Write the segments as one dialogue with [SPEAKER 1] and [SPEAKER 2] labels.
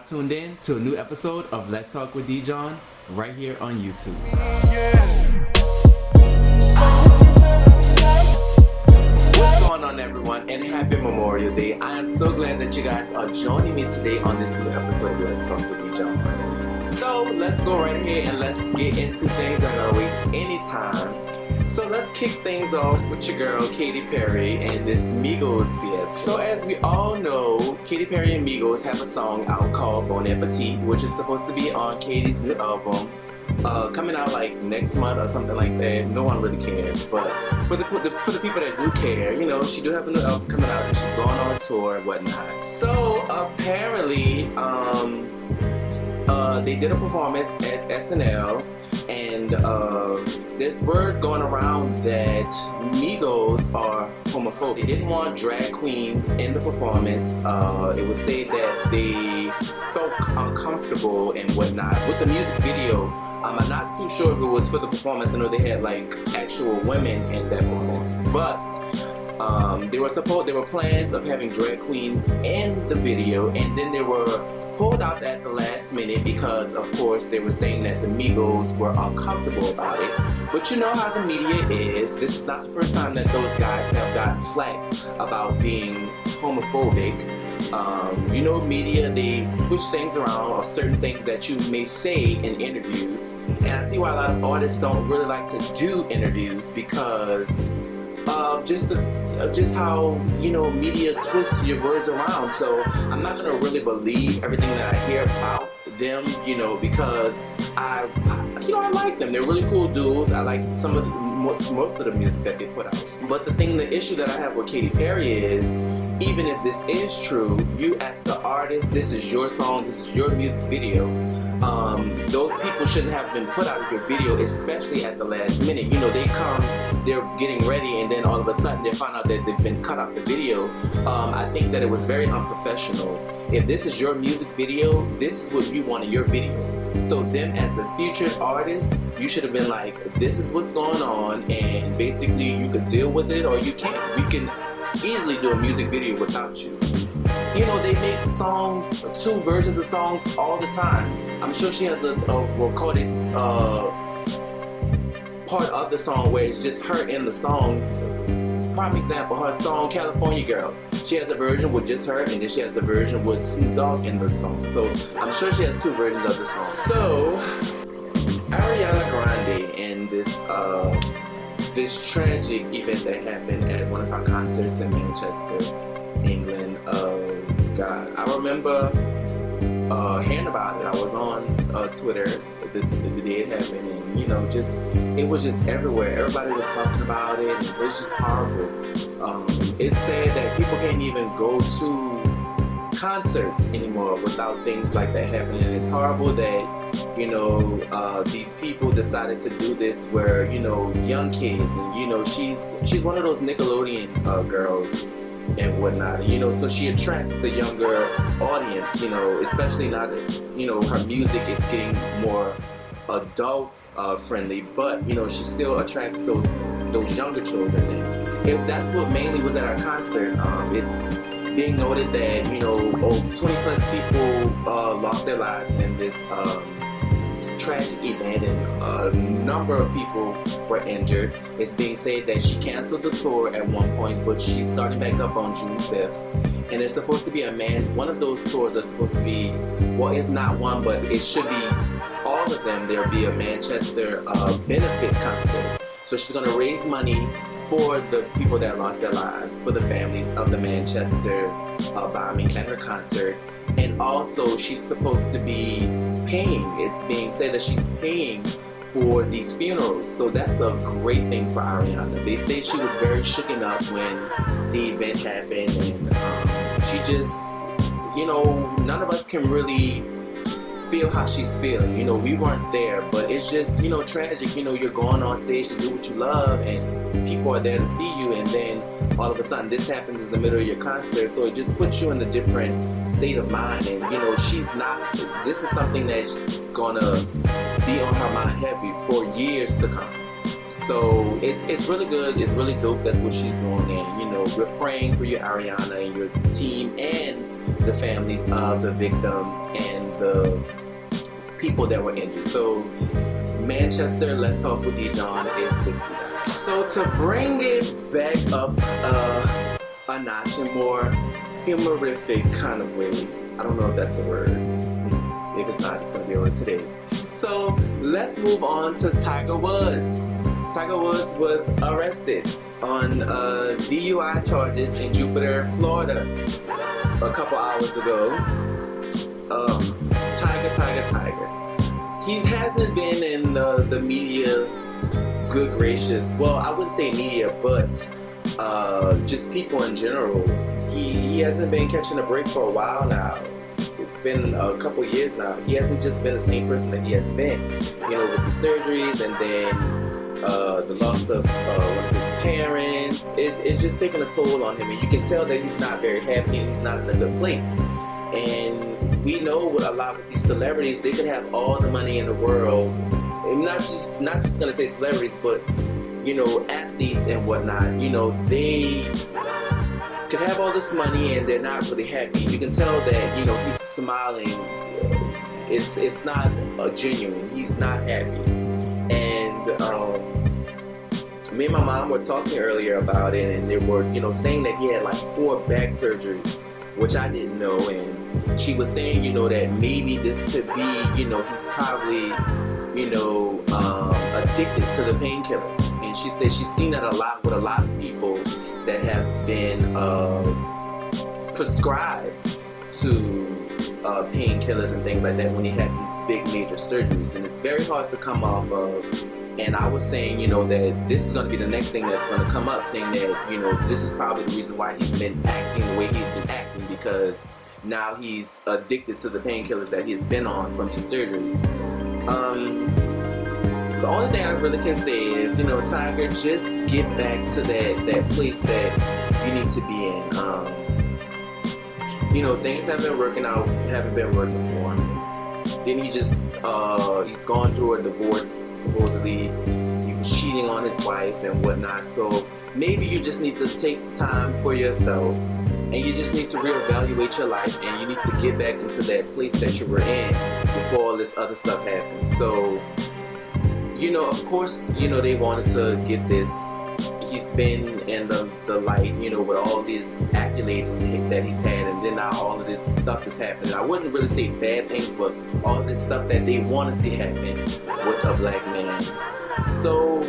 [SPEAKER 1] tuned in to a new episode of Let's Talk with D.Jon right here on YouTube. What's going on, everyone, and happy Memorial Day. I am so glad that you guys are joining me today on this new episode of Let's Talk with D.Jon. So let's go right here and let's get into things. I'm not gonna waste any time. So let's kick things off with your girl Katy Perry and this Migos fiesta. So as we all know, Katy Perry and Migos have a song out called Bon Appetit, which is supposed to be on Katy's new album, coming out like next month or something like that. No one really cares, but for the people that do care, you know, she do have a new album coming out and she's going on tour and whatnot. So apparently, they did a performance at SNL. And there's word going around that Migos are homophobic. They didn't want drag queens in the performance. It was said that they felt uncomfortable and whatnot with the music video. I'm not too sure if it was for the performance. I know they had like actual women in that performance, but there were plans of having drag queens in the video, and then they were pulled out at the last minute because, of course, they were saying that the Migos were uncomfortable about it. But you know how the media is. This is not the first time that those guys have got flack about being homophobic. You know, media, they switch things around of certain things that you may say in interviews. And I see why a lot of artists don't really like to do interviews because just how, you know, media twists your words around. So I'm not gonna really believe everything that I hear about them, you know, because I like them. They're really cool dudes. I like some of most of the music that they put out. But the issue that I have with Katy Perry is, even if this is true, you as the artist, this is your song, this is your music video. Those people shouldn't have been put out of your video, especially at the last minute. You know, they're getting ready, and then all of a sudden they find out that they've been cut out the video. I think that it was very unprofessional. If this is your music video, this is what you want in your video. So them as the featured artist, you should have been like, this is what's going on, and basically you could deal with it or you can't. We can easily do a music video without you. You know, they make songs, 2 versions of songs all the time. I'm sure she has a recorded part of the song where it's just her in the song. Prime example, her song California Girls. She has a version with just her, and then she has the version with Snoop Dogg in the song. So I'm sure she has 2 versions of the song. So Ariana Grande and this tragic event that happened at one of her concerts in Manchester, England. God, I remember hearing about it. I was on Twitter the day it happened, and you know, it was just everywhere. Everybody was talking about it, and it was just horrible. It's sad that people can't even go to concerts anymore without things like that happening. And it's horrible that, you know, these people decided to do this where, you know, young kids, and you know, she's one of those Nickelodeon girls and whatnot, you know, so she attracts the younger audience, you know, especially now that, you know, her music is getting more adult friendly, but you know, she still attracts those younger children. And if that's what mainly was at our concert, it's being noted that, you know, 20 plus people lost their lives in this tragic event, and a number of people were injured. It's being said that she canceled the tour at one point, but she's starting back up on June 5th. And there's supposed to be one of those tours are supposed to be, well, if not one, but it should be all of them. There'll be a Manchester benefit concert. So she's going to raise money for the people that lost their lives, for the families of the Manchester bombing at her concert. And also, she's supposed to be paying. It's being said that she's paying for these funerals. So that's a great thing for Ariana. They say she was very shooken up when the event happened, and she just, you know, none of us can really feel how she's feeling. You know, we weren't there, but it's just, you know, tragic. You know, you're going on stage to do what you love, and people are there to see you, and then all of a sudden this happens in the middle of your concert. So it just puts you in a different state of mind, and you know, this is something that's gonna be on her mind heavy for years to come. So it's really good. It's really dope. That's what she's doing. And, you know, we're praying for you, Ariana, and your team and the families of the victims and the people that were injured. So Manchester, Let's Talk with D.Jon is $50. So to bring it back up a notch in more humorific kind of way, I don't know if that's a word. If it's not, it's going to be a word today. So let's move on to Tiger Woods. Tiger Woods was arrested on DUI charges in Jupiter, Florida a couple hours ago. Tiger. He hasn't been in the media, good gracious. Well, I wouldn't say media, but just people in general. He hasn't been catching a break for a while now. It's been a couple years now. He hasn't just been the same person that he has been. You know, with the surgeries and then the loss of one of his parents. It's just taking a toll on him, and you can tell that he's not very happy and he's not in a good place. And we know with a lot of these celebrities, they could have all the money in the world. And not just gonna say celebrities, but you know, athletes and whatnot. You know, they could have all this money and they're not really happy. You can tell that, you know, he's smiling. It's not genuine. He's not happy. And me and my mom were talking earlier about it, and they were, you know, saying that he had like 4 back surgeries, which I didn't know. And she was saying, you know, that maybe this could be, you know, he's probably, you know, addicted to the painkillers. And she said she's seen that a lot with a lot of people that have been prescribed to painkillers and things like that when they have these big major surgeries. And it's very hard to come off of. And I was saying, you know, that this is going to be the next thing that's going to come up, saying that, you know, this is probably the reason why he's been acting the way he's been acting, because now he's addicted to the painkillers that he's been on from his surgeries. The only thing I really can say is, you know, Tiger, just get back to that place that you need to be in. You know, things haven't been working for him. Then he's gone through a divorce. Supposedly he was cheating on his wife and whatnot. So maybe you just need to take time for yourself, and you just need to reevaluate your life, and you need to get back into that place that you were in before all this other stuff happened. So, you know, of course, you know, they wanted to get this. He's been in the light, you know, with all these accolades that he's had, and then now all of this stuff is happening. I wouldn't really say bad things, but all this stuff that they want to see happen with a black man. So,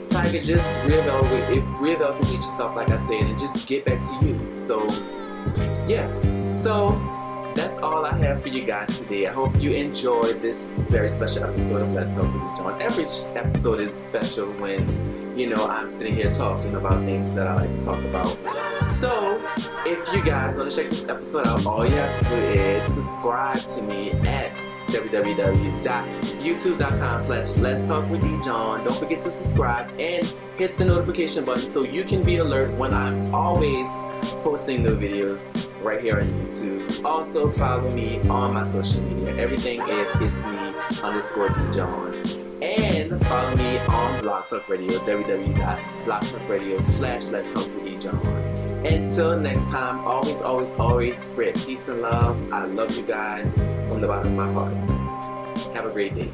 [SPEAKER 1] Tiger, just reevaluate yourself, like I said, and just get back to you. So, yeah. So, that's all I have for you guys today. I hope you enjoyed this very special episode of Let's Talk with D.Jon. Every episode is special when, you know, I'm sitting here talking about things that I like to talk about. So, if you guys want to check this episode out, all you have to do is subscribe to me at www.youtube.com/letstalkwithdjon. Don't forget to subscribe and hit the notification button so you can be alert when I'm always posting new videos right here on YouTube. Also, follow me on my social media. Everything is itsme_D.Jon. And follow me on Blog Talk Radio, www.blogtalkradio.com/letstalkwithdjon. Until next time, always spread peace and love. I love you guys from the bottom of my heart. Have a great day.